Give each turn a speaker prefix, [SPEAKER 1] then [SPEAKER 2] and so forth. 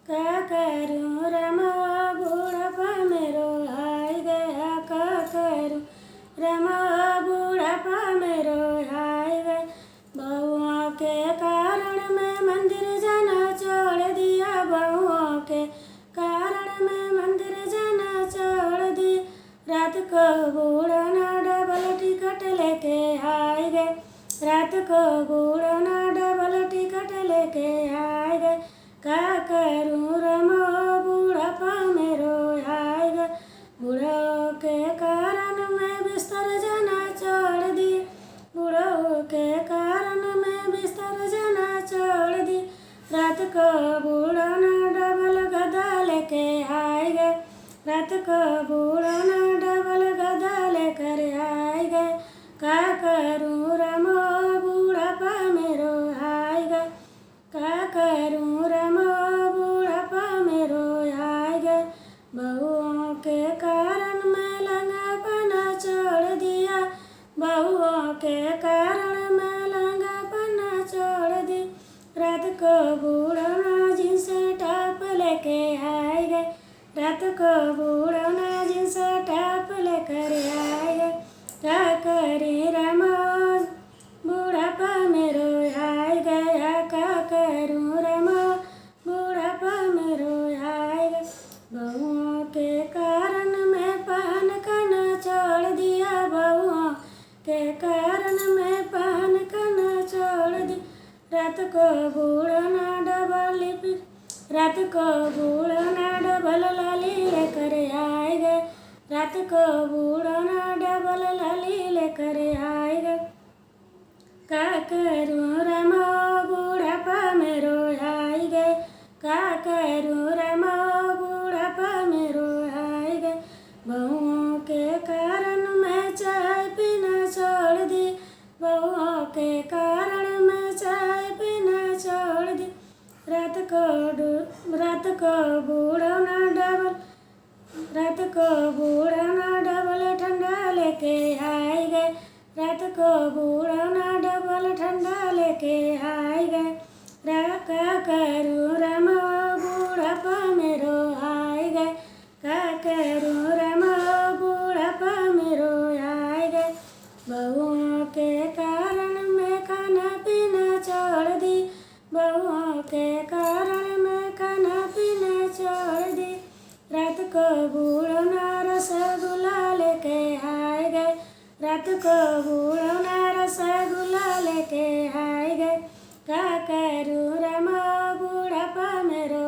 [SPEAKER 1] का करूँ रमा बूढ़पा मेरो हाय गया, का करूँ रमा बूढ़पा मेरो हाय गया। बहुओं के कारण मैं मंदिर जाना छोड़ दिया, बहुओं के कारण मैं मंदिर जाना छोड़ दिया। रात को बूढ़ा ना डबल टिकट लेके आए गए, रात को बूढ़ा ना डबल टिकट लेके आए गए। का करूँ रमा बूढ़पा मेरो आए गए। बूढ़ों के कारण मैं बिस्तर जाना छोड़ दी, बूढ़ों के कारण मैं बिस्तर जाना छोड़ दी। रात को बूढ़ा ना डबल गदा लेके आए गए, रात को बूढ़ा ना डबल गदा लेकर आए गए। का करूँ रमा बूढ़पा मेरो आए गए, का करूँ रमा बूढ़पा मेरो आए गए। बहुओं के कारण मैं लंगापना छोड़ दिया, बहुओं के कारण मैं लंगापना छोड़ दी। रात को बूढ़ा ना जींस टॉप लेके आए गए, रात को बूढ़ा ना जींस टॉप लेकर आए गए। का करे रमा बूढ़पा मेरो आए गया, का करूँ रमा बूढ़पा मेरो आए गया। बहुओं के कारण मैं पान खाना छोड़ दिया, बहुओं के कारण मैं पान खाना छोड़ दी। रात को बूढ़ा ना डबल लिपि, रात को बूढ़ा ना डबल लाली लेकर आए गए, रात को बूढ़ा ना डबल लाली लेकर आए गए। का करूँ रमा बूढ़पा मेरो आए गए, का करूँ रमा बूढ़पा मेरो आए गए। बहुओं के कारण मैं चाय पीना छोड़ दी, बहुओं के कारण मैं चाय पीना छोड़ दी। रात को बूढ़ा ना डबल, रात को बूढ़ा ना डबल ठंडा लेके आए गए, रात को बूढ़ा ना डबल ठंडा लेके आए गए। का करूँ रमा बूढ़पा मेरो आए गए, का करूँ रमा बूढ़पा मेरो आए गए। बहुओं के कारण मैं खाना पीना छोड़ दी, बहुओं के कारण मैं खाना पीना छोड़ दी। रात को बूढ़ा ना रसगुल्ला लेके आए गए, रात को बूढ़ा ना रसगुल्ला लेके आए गए। का करूँ रमा बूढ़पा मेरो